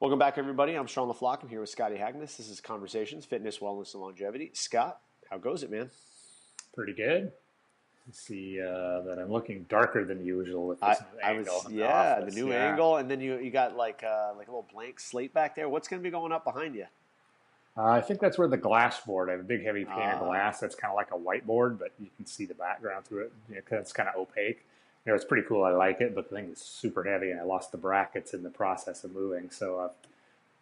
Welcome back, everybody. I'm Sean LaFlock. I'm here with Scotty Hagness. This is Conversations, Fitness, Wellness, and Longevity. Scott, how goes it, man? Pretty good. You see that I'm looking darker than usual with I, this new I angle was, in the yeah, the office. new Yeah. angle, and then you got like a little blank slate back there. What's going to be going up behind you? I think that's where the glass board, I have a big heavy pane of Ah, glass that's kind of like a whiteboard, but you can see the background through it because it's kind of opaque. It's pretty cool. I like it, but the thing is super heavy, and I lost the brackets in the process of moving. So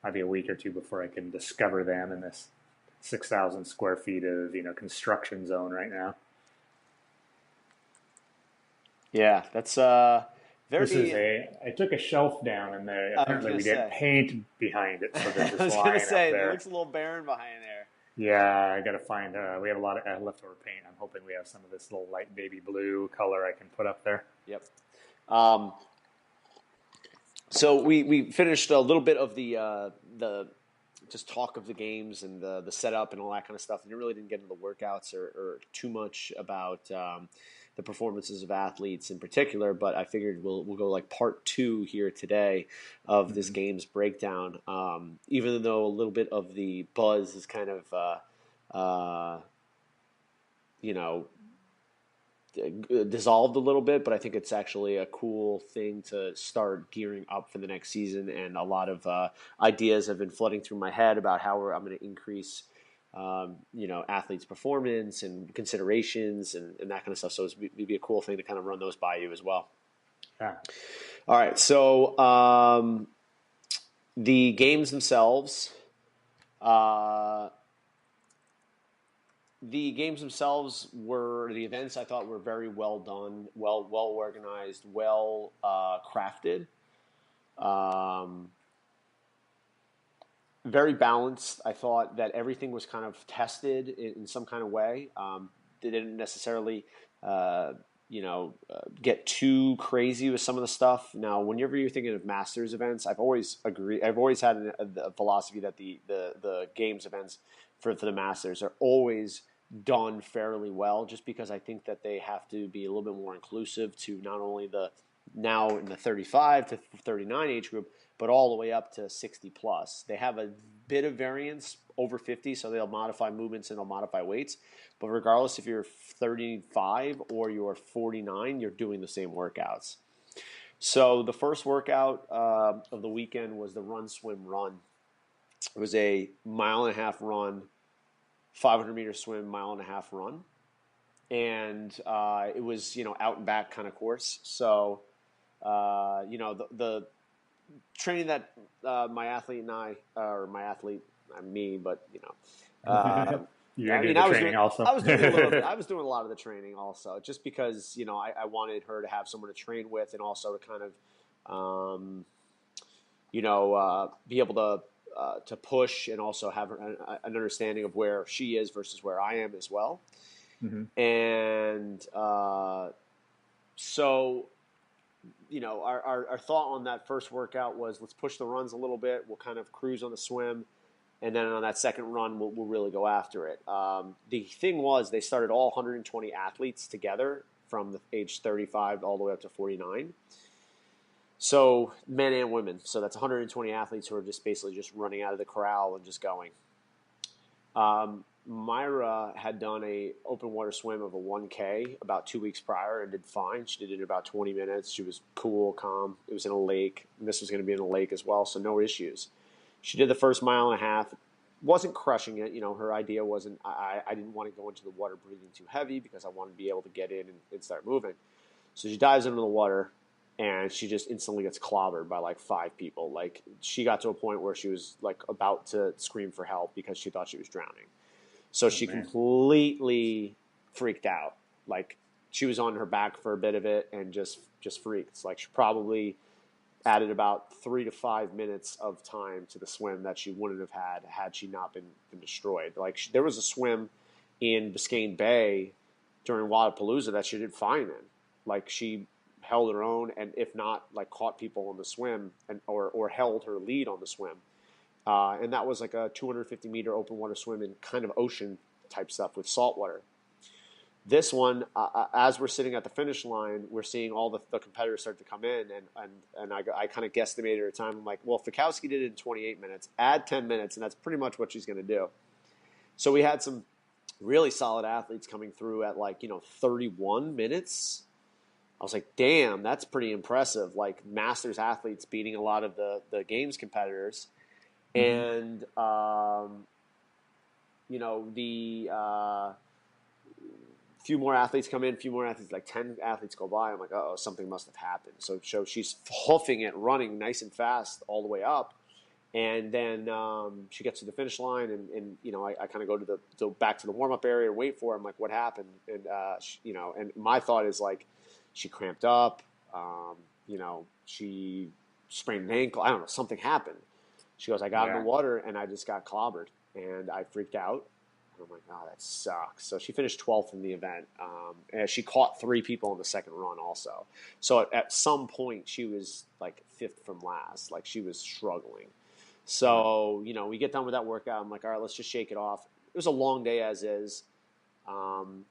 might be a week or two before I can discover them in this 6,000 square feet of construction zone right now. yeah, that's This is very. I took a shelf down and there, I was apparently going we to didn't say, paint behind it, so there's I this was going to line up say, it there. looks a little barren behind there. Yeah, I got to find, we have a lot of leftover paint. I'm hoping we have some of this little light baby blue color I can put up there. Yep. Um, so we finished a little bit of the just talk of the games and the setup and all that kind of stuff. And you really didn't get into the workouts or too much about the performances of athletes in particular. But I figured we'll go like part two here today of this Hmm. game's breakdown. Even though a little bit of the buzz is kind of you know dissolved a little bit, but I think it's actually a cool thing to start gearing up for the next season. And a lot of ideas have been flooding through my head about how I'm going to increase, athletes' performance and considerations and that kind of stuff. So it'd be a cool thing to kind of run those by you as well. Yeah. All right. So the games themselves. The games themselves were the events I thought were very well done, well organized, well crafted, um, very balanced. I thought that everything was kind of tested in some kind of way. They didn't necessarily, get too crazy with some of the stuff. Now, whenever you're thinking of Masters events, I've always agreed. I've always had a philosophy that the games events for the Masters are always done fairly well, just because I think that they have to be a little bit more inclusive to not only the now in the 35 to 39 age group, but all the way up to 60 plus. They have a bit of variance over 50, so they'll modify movements and they'll modify weights. But regardless if you're 35 or you're 49, you're doing the same workouts. So the first workout of the weekend was the run, swim, run. It was a mile and a half run, 500-meter swim, mile and a half run. And it was, out and back kind of course. So, the training that my athlete and I, or my athlete, me, but You're I into mean, the training also. I was doing a little bit. I was doing a lot of the training also, just because I wanted her to have someone to train with, and also to kind of, be able to push and also have an understanding of where she is versus where I am as well. Hmm. And so, our thought on that first workout was, let's push the runs a little bit. We'll kind of cruise on the swim. And then on that second run, we'll really go after it. The thing was, they started all 120 athletes together from the age 35 all the way up to 49. So men and women. So that's 120 athletes who are just basically just running out of the corral and just going. Myra had done a open water swim of a 1K about 2 weeks prior and did fine. She did it in about 20 minutes. She was cool, calm. It was in a lake. And this was going to be in a lake as well, so no issues. She did the first mile and a half. Wasn't crushing it. Her idea wasn't, I didn't want to go into the water breathing too heavy because I wanted to be able to get in and start moving. So she dives into the water, and she just instantly gets clobbered by like 5 people. Like, she got to a point where she was like about to scream for help because she thought she was drowning. So Oh she man. completely freaked out. Like, she was on her back for a bit of it and just freaked. It's like she probably added about 3 to 5 minutes of time to the swim that she wouldn't have had she not been destroyed. Like, there was a swim in Biscayne Bay during Wadapalooza that she did fine in. Like, she held her own, and if not, like, caught people on the swim or held her lead on the swim. And that was like a 250-meter open water swim in kind of ocean type stuff with salt water. This one, as we're sitting at the finish line, we're seeing all the competitors start to come in, and I kind of guesstimated her time. I'm like, well, Fikowski did it in 28 minutes. Add 10 minutes, and that's pretty much what she's going to do. So we had some really solid athletes coming through at 31 minutes. I was like, damn, that's pretty impressive. Like Masters athletes beating a lot of the games competitors, and the few more athletes come in, few more athletes, like 10 athletes go by. I'm like, oh, something must have happened. So she's hoofing it, running nice and fast all the way up. And then she gets to the finish line, and I kind of go to back to the warm-up area, wait for her. I'm like, what happened? And, and my thought is like, she cramped up, she sprained an ankle. I don't know, something happened. She goes, I got in the water, and I just got clobbered, and I freaked out. I'm like, oh, that sucks. So she finished 12th in the event. And she caught 3 people in the second run also. So at some point, she was like 5th from last. Like she was struggling. So, we get done with that workout. I'm like, all right, let's just shake it off. It was a long day as is. And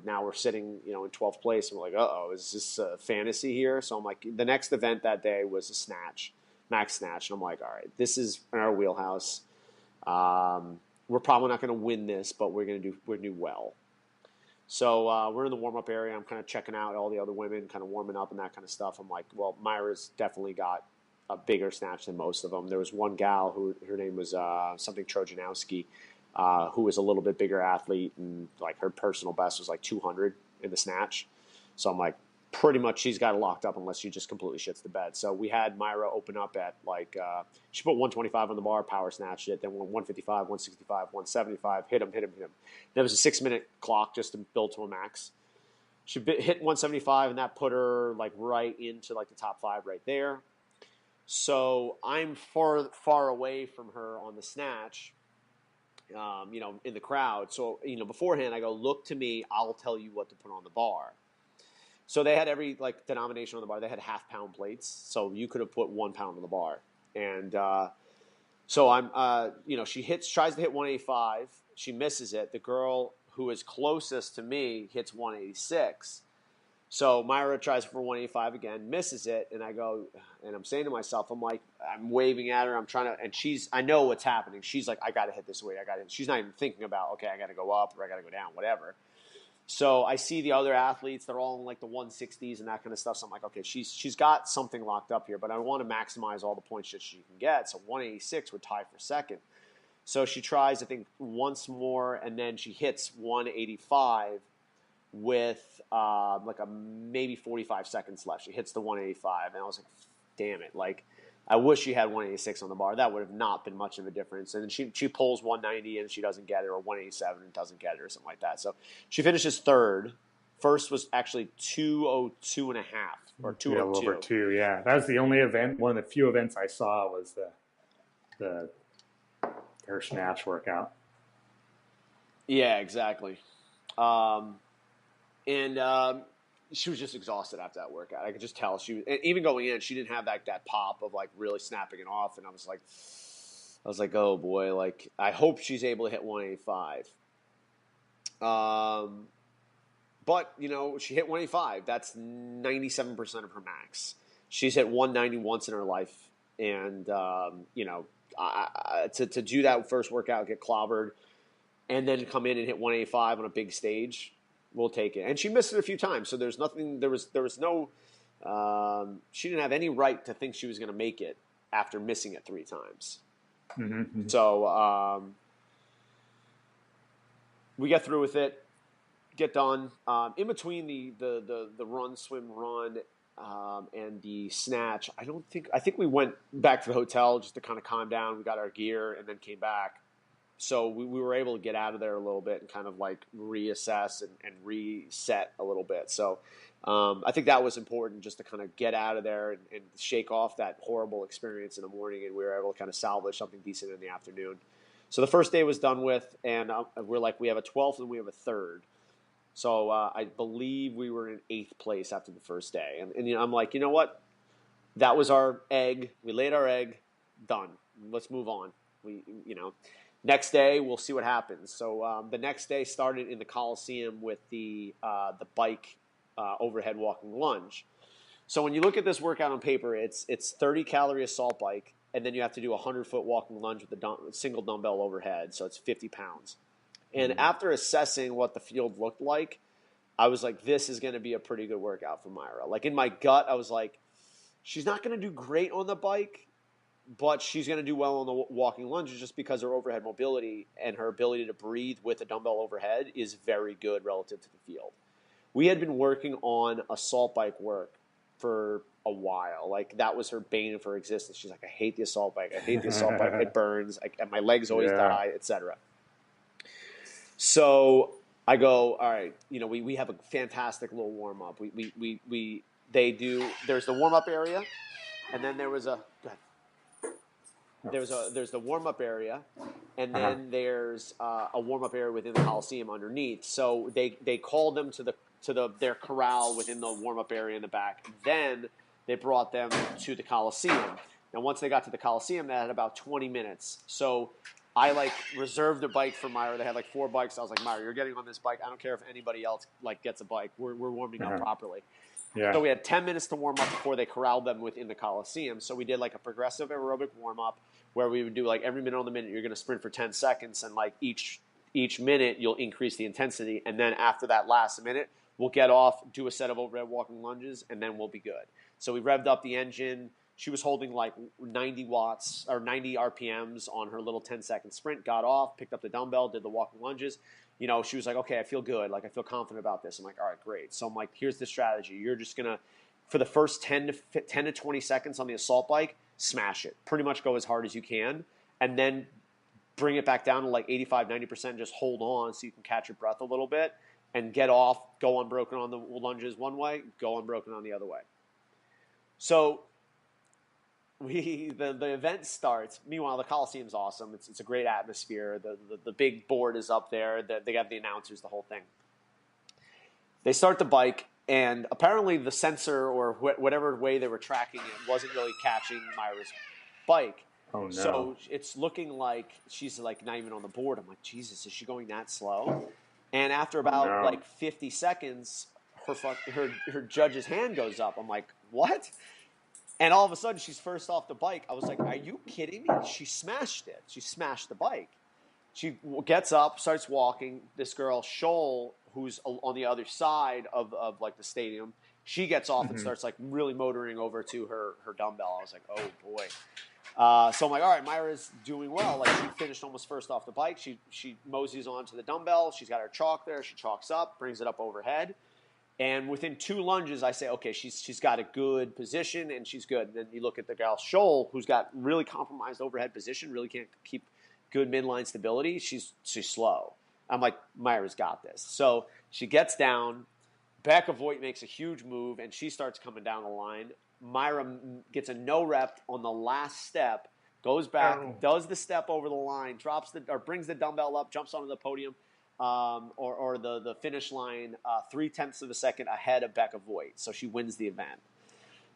now we're sitting, in 12th place. And we're like, uh-oh, is this a fantasy here? So I'm like, the next event that day was a snatch, max snatch. And I'm like, all right, this is in our wheelhouse. We're probably not going to win this, but we're going to do well. So we're in the warm-up area. I'm kind of checking out all the other women, kind of warming up and that kind of stuff. I'm like, well, Myra's definitely got a bigger snatch than most of them. There was one gal who her name was something Trojanowski, who was a little bit bigger athlete, and like her personal best was like 200 in the snatch. So I'm like, pretty much she's got it locked up unless she just completely shits the bed. So we had Myra open up at she put 125 on the bar, power snatched it, then went 155, 165, 175, hit him. There was a 6-minute clock just to build to a max. She hit 175, and that put her like right into like the top 5 right there. So I'm far away from her on the snatch, in the crowd. So, beforehand I go, look to me, I'll tell you what to put on the bar. So they had every denomination on the bar. They had half-pound plates, so you could have put 1 pound on the bar. And so I'm, she tries to hit 185. She misses it. The girl who is closest to me hits 186. So Myra tries for 185 again, misses it, and I go, and I'm saying to myself, I'm waving at her, I'm trying to, and I know what's happening. She's like, I got to hit this weight. She's not even thinking about, okay, I got to go up or I got to go down, whatever. So I see the other athletes, they're all in like the 160s and that kind of stuff. So I'm like, okay, she's got something locked up here, but I want to maximize all the points that she can get. So 186 would tie for second. So she tries, I think, once more, and then she hits 185 with maybe 45 seconds left. She hits the 185, and I was like, damn it. Like, I wish she had 186 on the bar. That would have not been much of a difference. And then she pulls 190 and she doesn't get it, or 187 and doesn't get it, or something like that. So she finishes third. First was actually 202 and a half, or 202. Yeah, over 2, yeah. That was the only event, one of the few events I saw was her snatch workout. Yeah, exactly. She was just exhausted after that workout. I could just tell even going in, she didn't have that pop of like really snapping it off. And I was like, oh boy, like I hope she's able to hit 185. But she hit 185. That's 97% of her max. She's hit 190 once in her life, and to do that first workout, get clobbered, and then come in and hit 185 on a big stage. We'll take it. And she missed it a few times, so there's nothing. There was no. She didn't have any right to think she was going to make it after missing it 3 times. Mm-hmm. So we get through with it, get done. In between the run, swim, run, and the snatch, I think we went back to the hotel just to kind of calm down. We got our gear and then came back. So we were able to get out of there a little bit and kind of like reassess and reset a little bit. So I think that was important, just to kind of get out of there and shake off that horrible experience in the morning. And we were able to kind of salvage something decent in the afternoon. So the first day was done with, and we're like, we have a 12th and we have a 3rd. So I believe we were in 8th place after the first day. And I'm like, you know what? That was our egg. We laid our egg. Done. Let's move on. Next day, we'll see what happens. So the next day started in the Coliseum with the bike overhead walking lunge. So when you look at this workout on paper, it's 30-calorie assault bike, and then you have to do a 100-foot walking lunge with a single dumbbell overhead. So it's 50 pounds. And after assessing what the field looked like, I was like, this is going to be a pretty good workout for Myra. Like in my gut, I was like, she's not going to do great on the bike, but she's going to do well on the walking lunges just because her overhead mobility and her ability to breathe with a dumbbell overhead is very good relative to the field. We had been working on assault bike work for a while. Like that was her bane of her existence. She's like, I hate the assault bike. I hate the assault bike. It burns. And my legs always die, etc. So I go, all right, we have a fantastic little warm up. There's the warm up area, and then there's the warm up area, and then there's a warm up area within the Coliseum underneath. So they called them to their corral within the warm up area in the back. Then they brought them to the Coliseum. And once they got to the Coliseum, they had about 20 minutes. So I reserved a bike for Myra. They had 4 bikes. I was like, Myra, you're getting on this bike. I don't care if anybody else gets a bike. We're warming up properly. Yeah. So we had 10 minutes to warm up before they corralled them within the Coliseum. So we did a progressive aerobic warm up where we would do every minute on the minute you're going to sprint for 10 seconds, and each minute you'll increase the intensity, and then after that last minute we'll get off, do a set of overhead walking lunges, and then we'll be good. So we revved up the engine. She was holding 90 watts or 90 RPMs on her little 10-second sprint, got off, picked up the dumbbell, did the walking lunges. She was like, okay, I feel good. I feel confident about this. I'm like, all right, great. So I'm like, here's the strategy. You're just going to, for the first 10 to 20 seconds on the assault bike, smash it. Pretty much go as hard as you can. And then bring it back down to 85, 90%. Just hold on so you can catch your breath a little bit and get off, go unbroken on the lunges one way, go unbroken on the other way. So the event starts. Meanwhile, the Coliseum's awesome. It's a great atmosphere. The big board is up there. They got the announcers, the whole thing. They start the bike, and apparently the sensor or whatever way they were tracking it wasn't really catching Myra's bike. Oh, no. So it's looking like she's not even on the board. I'm like, Jesus, is she going that slow? And after about 50 seconds, her judge's hand goes up. I'm like, what? And all of a sudden, she's first off the bike. I was like, are you kidding me? She smashed it. She smashed the bike. She gets up, starts walking. This girl, Shoal, who's on the other side of the stadium, she gets off and starts really motoring over to her dumbbell. I was like, oh, boy. So I'm like, all right, Myra's doing well. She finished almost first off the bike. She moseys onto the dumbbell. She's got her chalk there. She chalks up, brings it up overhead. And within 2 lunges, I say, okay, she's got a good position and she's good. And then you look at the gal Shoal, who's got really compromised overhead position, really can't keep good midline stability. She's slow. I'm like, Myra's got this. So she gets down. Becca Voigt makes a huge move, and she starts coming down the line. Myra gets a no rep on the last step, goes back, does the step over the line, brings the dumbbell up, jumps onto the podium. Or the finish line 0.3 of a second ahead of Becca Voigt. So she wins the event.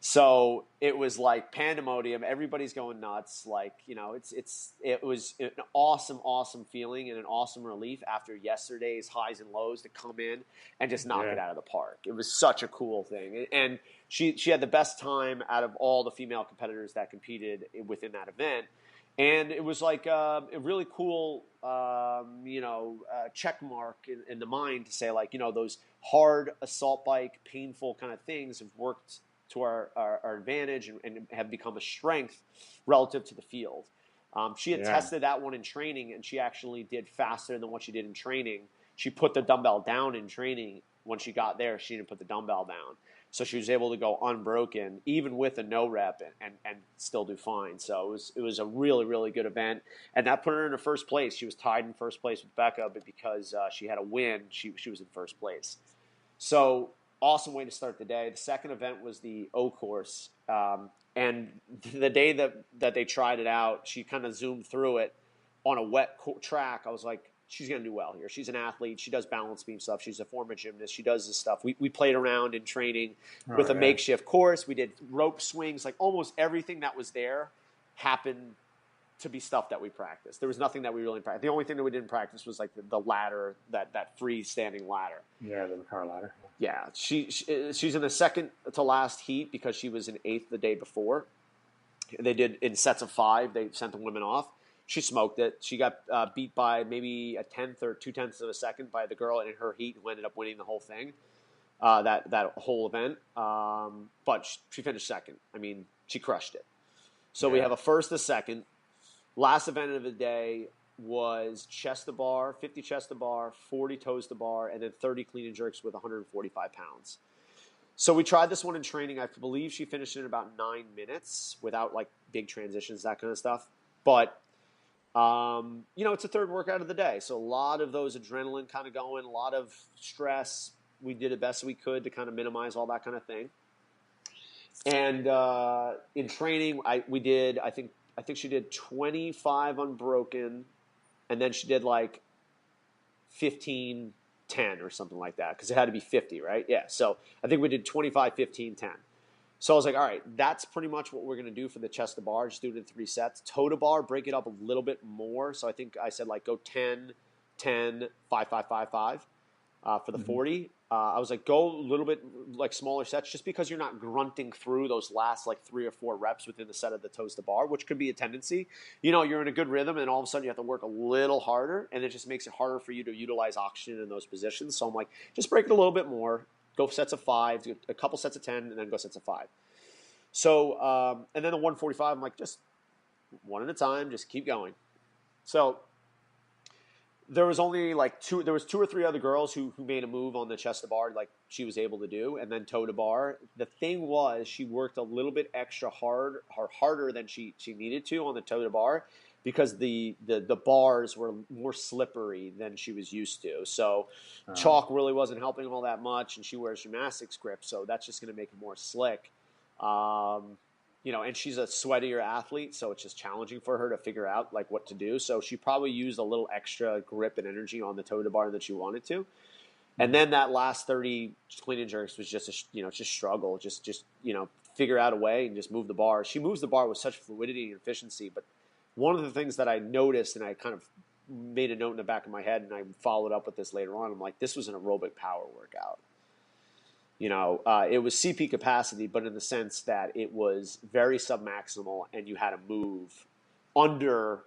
So it was pandemonium. Everybody's going nuts. It was an awesome feeling and an awesome relief after yesterday's highs and lows to come in and just knock it out of the park. It was such a cool thing. And she had the best time out of all the female competitors that competed within that event. And it was a really cool, check mark in the mind to say, those hard assault bike, painful kind of things have worked to our advantage and have become a strength relative to the field. She had tested that one in training, and she actually did faster than what she did in training. She put the dumbbell down in training. When she got there, she didn't put the dumbbell down. So she was able to go unbroken, even with a no rep, and still do fine. So it was a really, really good event. And that put her in first place. She was tied in first place with Becca, but because she had a win, she was in first place. So awesome way to start the day. The second event was the O course. And the day that they tried it out, she kind of zoomed through it on a wet track. I was like, she's going to do well here. She's an athlete. She does balance beam stuff. She's a former gymnast. She does this stuff. We played around in training with a makeshift course. We did rope swings. Almost everything that was there happened to be stuff that we practiced. There was nothing that we really practiced. The only thing that we didn't practice was like the ladder, that freestanding ladder. Yeah, the car ladder. Yeah, she's in the second to last heat because she was in 8th the day before. They did in sets of 5. They sent the women off. She smoked it. She got beat by maybe a 10th or 2/10 of a second by the girl in her heat who ended up winning the whole thing, that whole event. But she finished second. I mean, she crushed it. So we have a first, a second. Last event of the day was chest to bar, 50 chest to bar, 40 toes to bar, and then 30 clean and jerks with 145 pounds. So we tried this one in training. I believe she finished in about 9 minutes without like big transitions, that kind of stuff. But, it's a third workout of the day. So a lot of those adrenaline kind of going, a lot of stress. We did the best we could to kind of minimize all that kind of thing. And in training, I think she did 25 unbroken, and then she did like 15 10 or something like that because it had to be 50, right? Yeah. So I think we did 25, 15, 10. So I was like, all right, that's pretty much what we're going to do for the chest to bar. Just do it in 3 sets. Toe to bar, break it up a little bit more. So I think I said like go 10, 10, 5, 5, 5, 5 for the 40. I was like, go a little bit like smaller sets just because you're not grunting through those last like 3 or 4 reps within the set of the toes to bar, which could be a tendency. You're in a good rhythm and all of a sudden you have to work a little harder and it just makes it harder for you to utilize oxygen in those positions. So I'm like, just break it a little bit more. Go sets of 5, do a couple sets of 10, and then go sets of 5. So, and then the 145, I'm like, just one at a time, just keep going. So there was only like 2 or 3 other girls who made a move on the chest to bar like she was able to do, and then toe to bar. The thing was she worked a little bit extra harder than she needed to on the toe to bar because the bars were more slippery than she was used to. So chalk really wasn't helping all that much, and she wears gymnastics grip, so that's just going to make it more slick. And she's a sweatier athlete, so it's just challenging for her to figure out like what to do. So she probably used a little extra grip and energy on the toe to bar than she wanted to. And then that last 30 clean and jerks was just just struggle, just figure out a way and just move the bar. She moves the bar with such fluidity and efficiency. But one of the things that I noticed, and I kind of made a note in the back of my head, and I followed up with this later on. I'm like, this was an aerobic power workout. It was CP capacity, but in the sense that it was very submaximal and you had to move under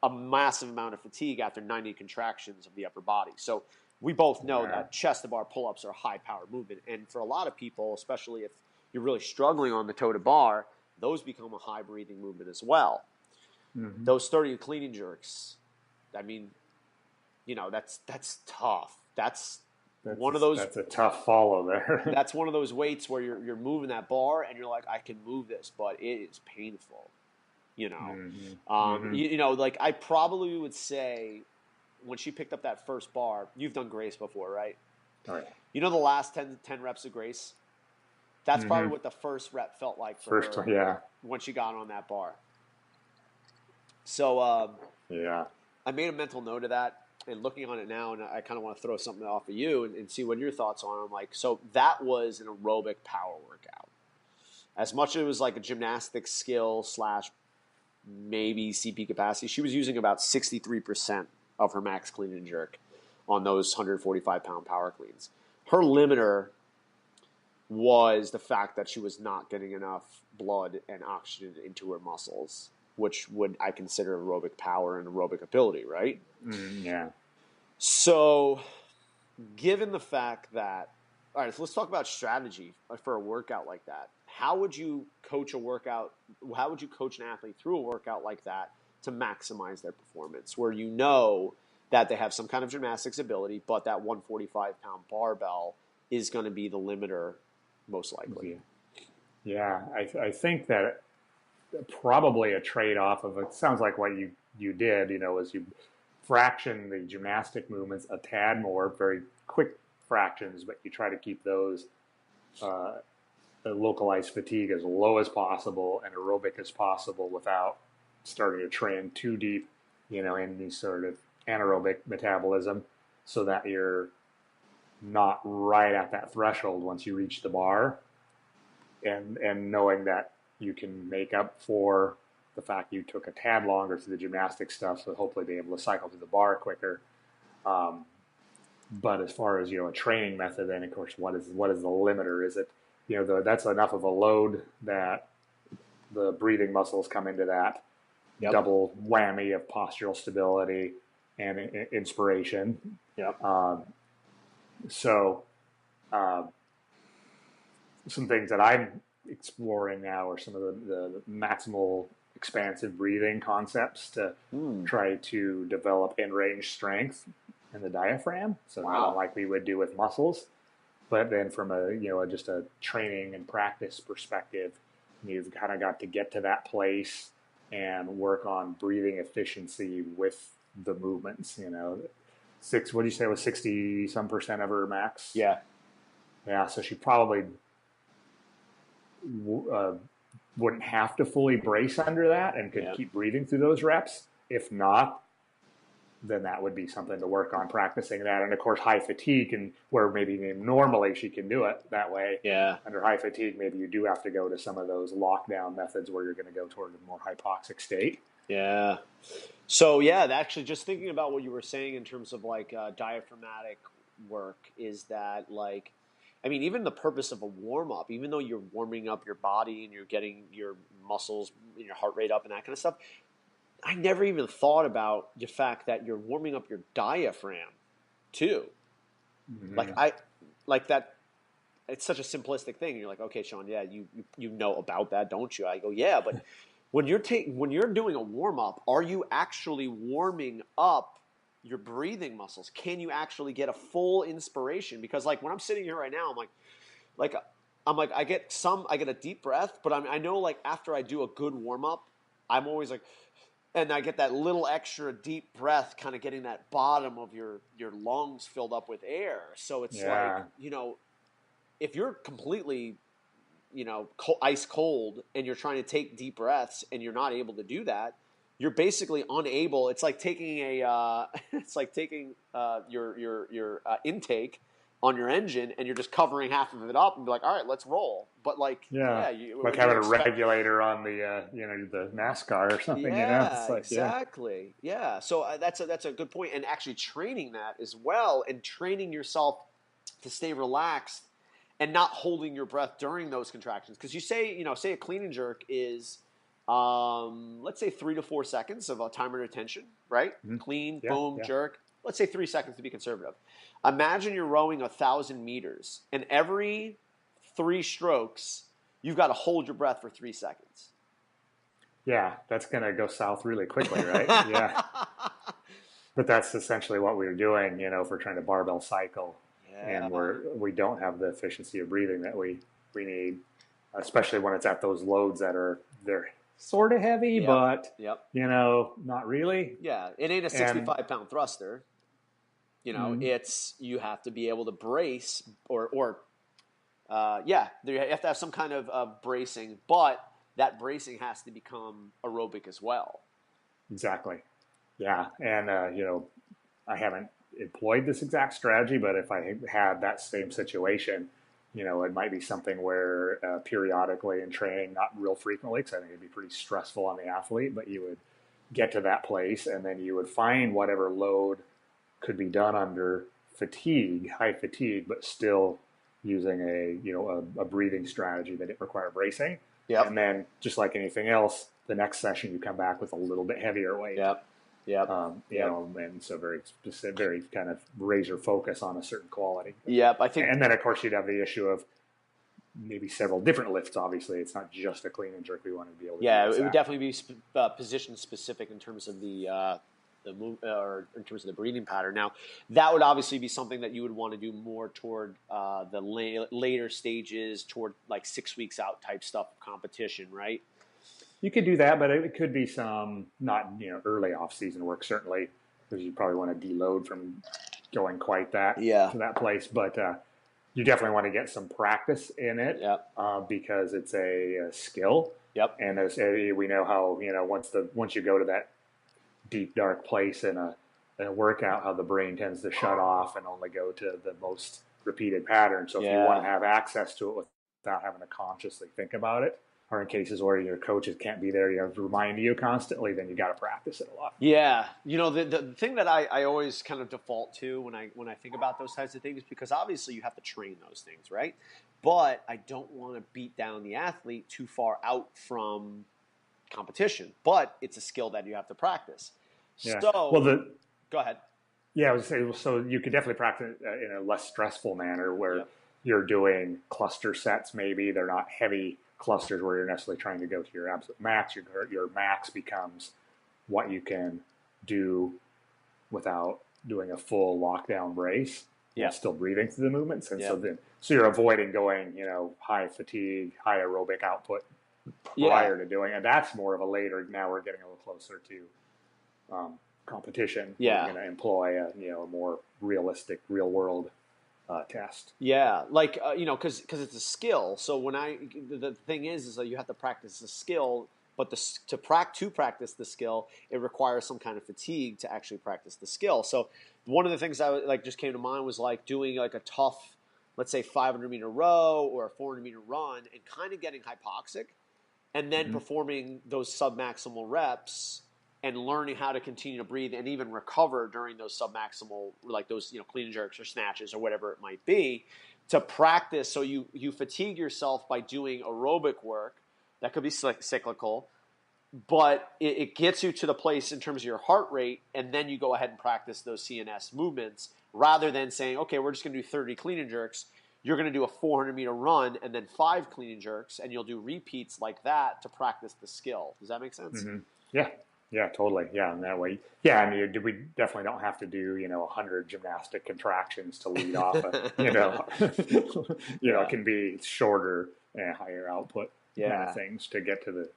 a massive amount of fatigue after 90 contractions of the upper body. So we both know that chest to bar pull-ups are a high power movement. And for a lot of people, especially if you're really struggling on the toe to bar, those become a high breathing movement as well. Mm-hmm. Those 30 clean and jerks, I mean, that's tough. That's a tough follow there. That's one of those weights where you're moving that bar and you're like, I can move this, but it is painful. Like I probably would say when she picked up that first bar, you've done Grace before, right? Oh, yeah. The last 10 reps of Grace? That's probably what the first rep felt like for her when she got on that bar. So I made a mental note of that. And looking on it now, and I kind of want to throw something off of you and see what your thoughts are. I'm like, so that was an aerobic power workout. As much as it was like a gymnastics skill / maybe CP capacity, she was using about 63% of her max clean and jerk on those 145-pound power cleans. Her limiter was the fact that she was not getting enough blood and oxygen into her muscles, which would I consider aerobic power and aerobic ability, right? Yeah. So, given the fact that, all right, so let's talk about strategy for a workout like that. How would you coach a workout? How would you coach an athlete through a workout like that to maximize their performance, where that they have some kind of gymnastics ability, but that 145-pound barbell is going to be the limiter most likely? Yeah, I think that probably a trade-off of it sounds like what you did, is you fraction the gymnastic movements a tad more, very quick fractions, but you try to keep those localized fatigue as low as possible and aerobic as possible without starting to train too deep, in these sort of anaerobic metabolism, so that you're not right at that threshold once you reach the bar, and knowing that you can make up for the fact you took a tad longer through the gymnastic stuff, so hopefully be able to cycle through the bar quicker. But as far as, a training method, then of course, what is the limiter? Is it, that's enough of a load that the breathing muscles come into that double whammy of postural stability and inspiration. Yep. So some things that I'm exploring now are some of the maximal expansive breathing concepts to try to develop in-range strength in the diaphragm. So not like we would do with muscles, but then from just a training and practice perspective, you've kind of got to get to that place and work on breathing efficiency with the movements. What do you say was 60% of her max? Yeah. So she probably wouldn't have to fully brace under that and could keep breathing through those reps. If not, then that would be something to work on, practicing that. And of course, high fatigue, and where maybe normally she can do it that way. Yeah. Under high fatigue, maybe you do have to go to some of those lockdown methods where you're going to go toward a more hypoxic state. Yeah. So actually, just thinking about what you were saying in terms of like diaphragmatic work, is that even the purpose of a warm up, even though you're warming up your body and you're getting your muscles and your heart rate up and that kind of stuff, I never even thought about the fact that you're warming up your diaphragm too. Mm-hmm. That. It's such a simplistic thing. You're like, okay, Sean, you know about that, don't you? I go, yeah, but when you're doing a warm up, are you actually warming up your breathing muscles? Can you actually get a full inspiration? Because when I'm sitting here right now, I get a deep breath, but I know after I do a good warm up, I'm always like. And I get that little extra deep breath, kind of getting that bottom of your lungs filled up with air. So it's if you're completely, ice cold and you're trying to take deep breaths and you're not able to do that, you're basically unable. It's like taking your intake on your engine and you're just covering half of it up and be like, all right, let's roll. But having a regulator on the the NASCAR or something. Yeah, exactly. Yeah. So that's a good point. And actually training that as well, and training yourself to stay relaxed and not holding your breath during those contractions. Because you say a clean and jerk is, let's say 3 to 4 seconds of a timer retention, right? Mm-hmm. Clean, boom, jerk. Let's say 3 seconds to be conservative. Imagine you're rowing 1,000 meters, and every 3 strokes, you've got to hold your breath for 3 seconds. Yeah, that's going to go south really quickly, right? Yeah. But that's essentially what we were doing, if we're trying to barbell cycle. Yeah. And we don't have the efficiency of breathing that we need, especially when it's at those loads they're sort of heavy, but, not really. Yeah, it ain't a 65-pound thruster. It's, you have to be able to brace you have to have some kind of bracing, but that bracing has to become aerobic as well. Exactly. Yeah. And, I haven't employed this exact strategy, but if I had that same situation, it might be something where periodically in training, not real frequently, because I think it'd be pretty stressful on the athlete, but you would get to that place and then you would find whatever load could be done under high fatigue, but still using a breathing strategy that didn't require bracing. Yep. And then just like anything else, the next session you come back with a little bit heavier weight. Yep. Yep. And so very specific, very kind of razor focus on a certain quality. Yep. I think. And then of course you'd have the issue of maybe several different lifts. Obviously, it's not just a clean and jerk. We want to be able to. Yeah, it would definitely be position specific in terms of the move, or in terms of the breathing pattern. Now, that would obviously be something that you would want to do more toward the later stages, toward 6 weeks out type stuff, competition, right? You could do that, but it could be some not early off season work certainly, because you probably want to deload from going quite to that place. But you definitely want to get some practice in it, because it's a skill. Yep. And as we know how once you go to that deep dark place in a workout, how the brain tends to shut off and only go to the most repeated pattern. So if you want to have access to it without having to consciously think about it, are in cases where your coaches can't be there, you have to remind you constantly, then you got to practice it a lot. Yeah, the thing that I always kind of default to when I think about those types of things, because obviously you have to train those things, right? But I don't want to beat down the athlete too far out from competition. But it's a skill that you have to practice. Yeah. So, Well, go ahead. yeah, I was saying, so you could definitely practice in a less stressful manner where Yep. you're doing cluster sets. Maybe they're not heavy clusters where you're necessarily trying to go to your absolute max. Your max becomes what you can do without doing a full lockdown brace. Yeah. Still breathing through the movements, and Yep. so you're avoiding going, high fatigue, high aerobic output prior to doing, and that's more of a later. Now we're getting a little closer to competition. Yeah. We're going to employ a more realistic, real world test. Yeah, like because it's a skill. So the thing is that you have to practice the skill, but to practice the skill, it requires some kind of fatigue to actually practice the skill. So one of the things that just came to mind was like doing like a tough, let's say 500-meter row or a 400-meter run, and kind of getting hypoxic, and then performing those submaximal reps and learning how to continue to breathe and even recover during those submaximal, like those clean and jerks or snatches or whatever it might be, to practice. So you fatigue yourself by doing aerobic work that could be cyclical, but it gets you to the place in terms of your heart rate, and then you go ahead and practice those CNS movements rather than saying, okay, we're just going to do 30 clean and jerks. You're going to do a 400-meter run and then 5 clean and jerks, and you'll do repeats like that to practice the skill. Does that make sense? Mm-hmm. Yeah, totally. Yeah, and that way, yeah, and we definitely don't have to do 100 gymnastic contractions to lead off. It can be shorter and higher output kind of things to get to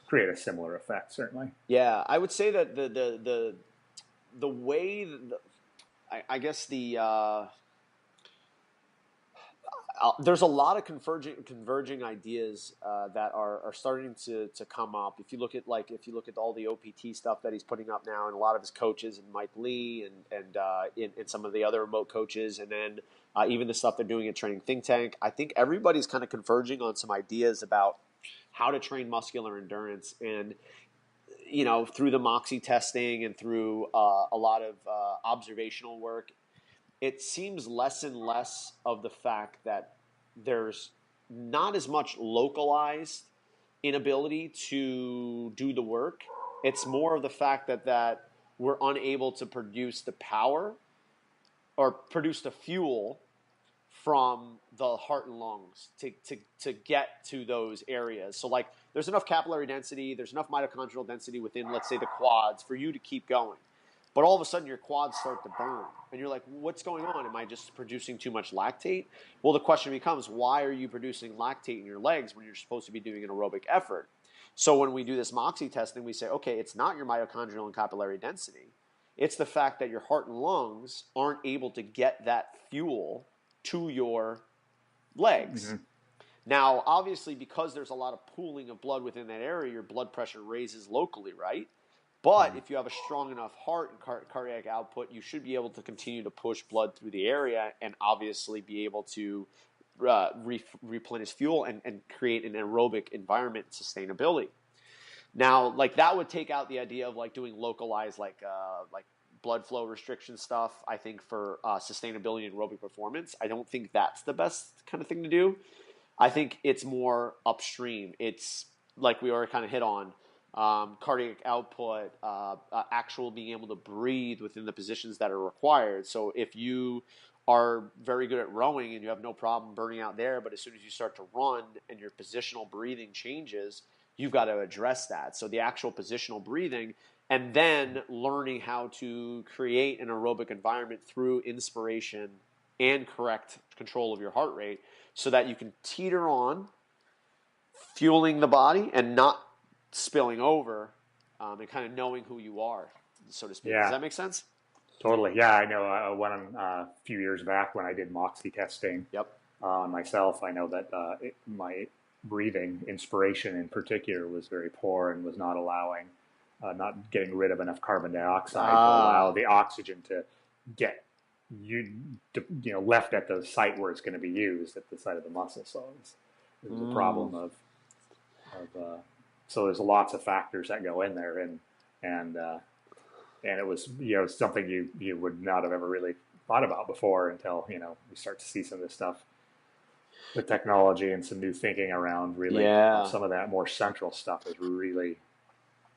create a similar effect. Certainly. Yeah, I would say that the way I guess there's a lot of converging ideas that are starting to come up. If you look at all the OPT stuff that he's putting up now, and a lot of his coaches, and Mike Lee, and some of the other remote coaches, and then even the stuff they're doing at Training Think Tank, I think everybody's kind of converging on some ideas about how to train muscular endurance, and through the moxi testing and through a lot of observational work. It seems less and less of the fact that there's not as much localized inability to do the work. It's more of the fact that we're unable to produce the power or produce the fuel from the heart and lungs to get to those areas. So like there's enough capillary density, there's enough mitochondrial density within, let's say, the quads for you to keep going. But all of a sudden your quads start to burn. And you're like, what's going on? Am I just producing too much lactate? Well, the question becomes, why are you producing lactate in your legs when you're supposed to be doing an aerobic effort? So when we do this moxi testing, we say, okay, it's not your mitochondrial and capillary density. It's the fact that your heart and lungs aren't able to get that fuel to your legs. Mm-hmm. Now, obviously, because there's a lot of pooling of blood within that area, your blood pressure raises locally, right? But if you have a strong enough heart and cardiac output, you should be able to continue to push blood through the area and obviously be able to replenish fuel and create an aerobic environment and sustainability. Now, like that would take out the idea of like doing localized like blood flow restriction stuff, I think, for sustainability and aerobic performance. I don't think that's the best kind of thing to do. I think it's more upstream. It's like we already kind of hit on. Cardiac output, actual being able to breathe within the positions that are required. So if you are very good at rowing and you have no problem burning out there, but as soon as you start to run and your positional breathing changes, you've got to address that. So the actual positional breathing, and then learning how to create an aerobic environment through inspiration and correct control of your heart rate so that you can teeter on, fueling the body and not spilling over, and kind of knowing who you are, so to speak. Yeah. Does that make sense? Totally. Yeah, I know. A few years back when I did moxi testing on myself, I know that my breathing, inspiration in particular, was very poor and was not allowing, not getting rid of enough carbon dioxide to allow the oxygen to get left at the site where it's going to be used, at the site of the muscle. So it was a problem of So there's lots of factors that go in there, and it was, something you would not have ever really thought about before until, we start to see some of this stuff with technology and some new thinking around really some of that more central stuff is really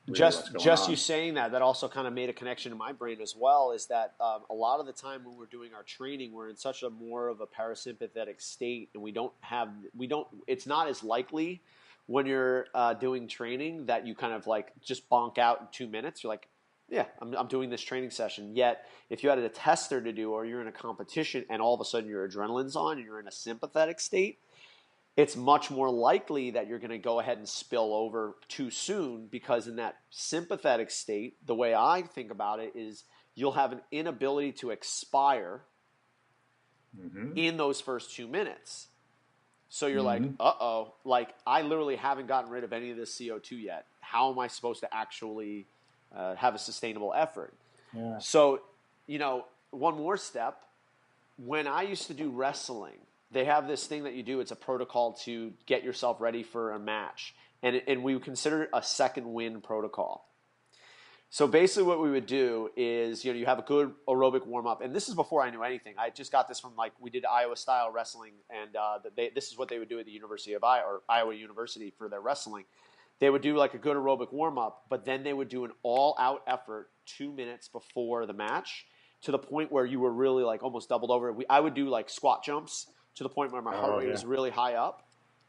what's going just on. You saying that also kind of made a connection in my brain as well, is that a lot of the time when we're doing our training, we're in such a more of a parasympathetic state, and it's not as likely when you're doing training that you kind of like just bonk out in 2 minutes. You're like, yeah, I'm doing this training session. Yet if you had a tester to do, or you're in a competition and all of a sudden your adrenaline's on and you're in a sympathetic state, it's much more likely that you're going to go ahead and spill over too soon, because in that sympathetic state, the way I think about it is you'll have an inability to expire in those first 2 minutes. So you're like, uh-oh, like I literally haven't gotten rid of any of this CO2 yet. How am I supposed to actually have a sustainable effort? Yeah. So, one more step. When I used to do wrestling, they have this thing that you do. It's a protocol to get yourself ready for a match. And we would consider it a second wind protocol. So basically what we would do is, you have a good aerobic warm-up. And this is before I knew anything. I just got this from, we did Iowa-style wrestling. And this is what they would do at the University of Iowa University for their wrestling. They would do a good aerobic warm-up, but then they would do an all-out effort 2 minutes before the match, to the point where you were really almost doubled over. I would do squat jumps to the point where my heart rate was really high up.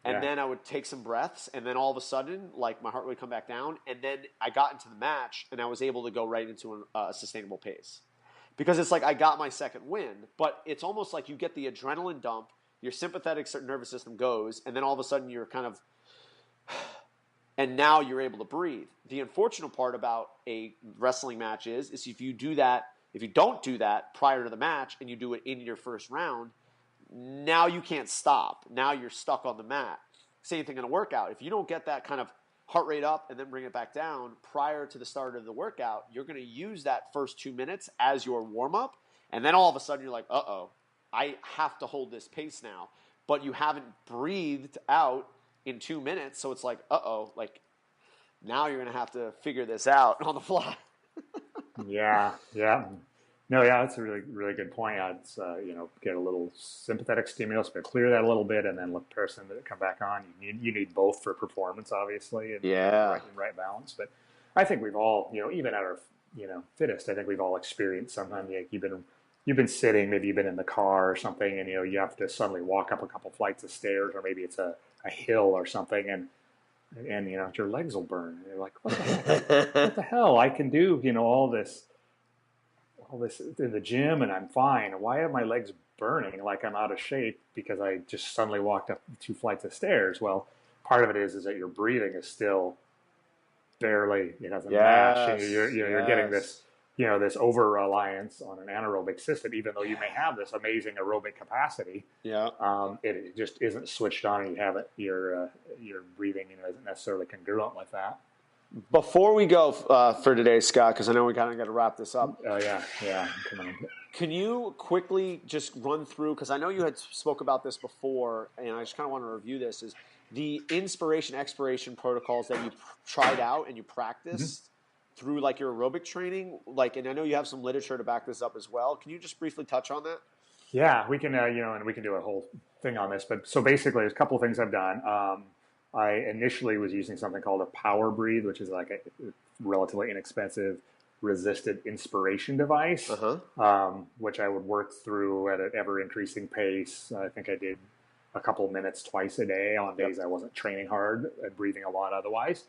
And then I would take some breaths, and then all of a sudden, my heart rate would come back down. And then I got into the match, and I was able to go right into a sustainable pace. Because it's I got my second win, but it's almost like you get the adrenaline dump, your sympathetic nervous system goes, and then all of a sudden you're kind of, and now you're able to breathe. The unfortunate part about a wrestling match is if you don't do that prior to the match, and you do it in your first round, now you can't stop. Now you're stuck on the mat. Same thing in a workout. If you don't get that kind of heart rate up and then bring it back down prior to the start of the workout, you're going to use that first 2 minutes as your warm-up. And then all of a sudden you're like, uh-oh, I have to hold this pace now. But you haven't breathed out in 2 minutes. So it's like, uh-oh, now you're going to have to figure this out on the fly. Yeah. No, that's a really, really good point. It's, get a little sympathetic stimulus, but clear that a little bit, and then let the person come back on. You need both for performance, obviously, and right balance. But I think we've all, even at our, fittest, I think we've all experienced sometimes you've been sitting, maybe you've been in the car or something, and you have to suddenly walk up a couple flights of stairs, or maybe it's a hill or something, and your legs will burn. And you're like, what the heck? What the hell? I can do all this in the gym and I'm fine. Why are my legs burning like I'm out of shape because I just suddenly walked up 2 flights of stairs? Well, part of it is that your breathing is still barely, it hasn't matched. You're getting this, this over reliance on an anaerobic system, even though you may have this amazing aerobic capacity. It just isn't switched on, and you have it. Your breathing, isn't necessarily congruent with that. Before we go for today, Scott, because I know we kind of got to wrap this up. Oh, yeah. Come on. Can you quickly just run through, because I know you had spoke about this before, and I just kind of want to review this, is the inspiration, expiration protocols that you tried out and you practiced through your aerobic training. And I know you have some literature to back this up as well. Can you just briefly touch on that? Yeah, we can, and we can do a whole thing on this. But so basically, there's a couple of things I've done. I initially was using something called a power breathe, which is a relatively inexpensive resisted inspiration device, which I would work through at an ever increasing pace. I think I did a couple minutes twice a day on days I wasn't training hard and breathing a lot otherwise,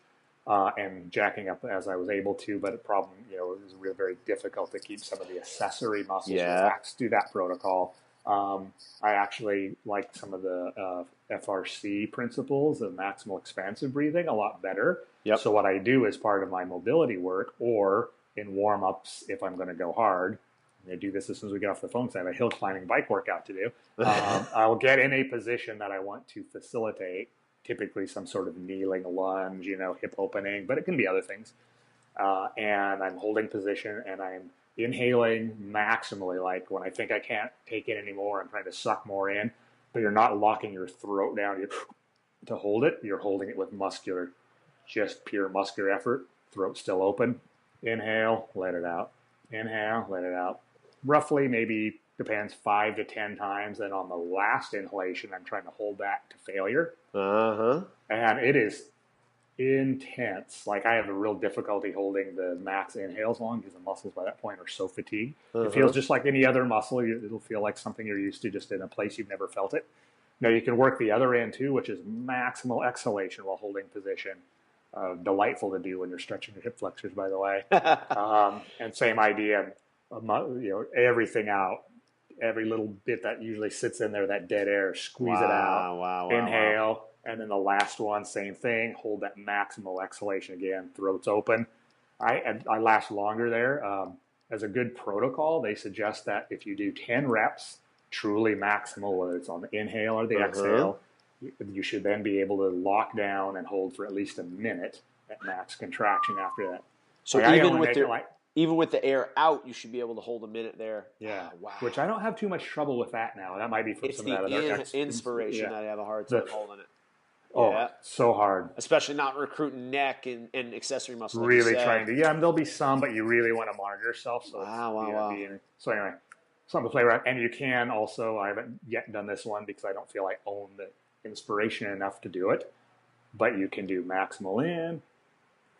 and jacking up as I was able to. But the problem, it was really very difficult to keep some of the accessory muscles relaxed through that protocol. I actually like some of the FRC principles of maximal expansive breathing a lot better. So what I do as part of my mobility work, or in warm-ups if I'm going to go hard, I'm going to do this as soon as we get off the phone because I have a hill climbing bike workout to do. I'll get in a position that I want to facilitate, typically some sort of kneeling lunge, hip opening, but it can be other things. And I'm holding position and I'm inhaling maximally, when I think I can't take it anymore, I'm trying to suck more in, but you're not locking your throat down. to hold it, you're holding it with muscular, just pure muscular effort. Throat still open. Inhale, let it out. Inhale, let it out. Roughly, maybe, depends, 5 to 10 times. And on the last inhalation, I'm trying to hold that to failure. And it is intense. Like, I have a real difficulty holding the max inhales long because the muscles by that point are so fatigued. It feels just like any other muscle. It'll feel like something you're used to, just in a place you've never felt it. Now, you can work the other end too, which is maximal exhalation while holding position. Delightful to do when you're stretching your hip flexors, by the way. And same idea, everything out. Every little bit that usually sits in there, that dead air, squeeze it out. Inhale. And then the last one, same thing. Hold that maximal exhalation again. Throat's open. I last longer there. As a good protocol, they suggest that if you do 10 reps, truly maximal, whether it's on the inhale or the exhale, you should then be able to lock down and hold for at least a minute at max contraction after that. So even with the air out, you should be able to hold a minute there. Yeah. Oh, wow. Which I don't have too much trouble with that now. That might be from some of that other inspiration that I have a hard time holding it. Oh, yeah. So hard. Especially not recruiting neck and accessory muscle. Really trying to. Yeah, and there'll be some, but you really want to monitor yourself. So wow. So anyway, something to play around. And you can also, I haven't yet done this one because I don't feel I own the inspiration enough to do it. But you can do maximal in,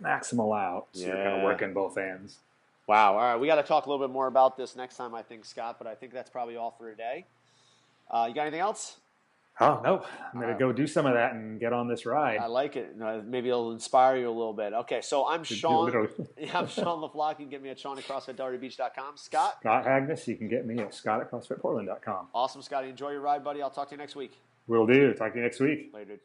maximal out. So you're kind of working both ends. Wow. All right. We got to talk a little bit more about this next time, I think, Scott. But I think that's probably all for today. You got anything else? Oh, no. I'm going to go do some of that and get on this ride. I like it. Maybe it'll inspire you a little bit. Okay, so I'm Sean. I'm Sean LaFlock. You can get me at Sean at CrossFit.beach.com. Scott Agnes. You can get me at Scott at CrossFitPortland.com. Awesome, Scotty. Enjoy your ride, buddy. I'll talk to you next week. Will do. Talk to you next week. Later, dude.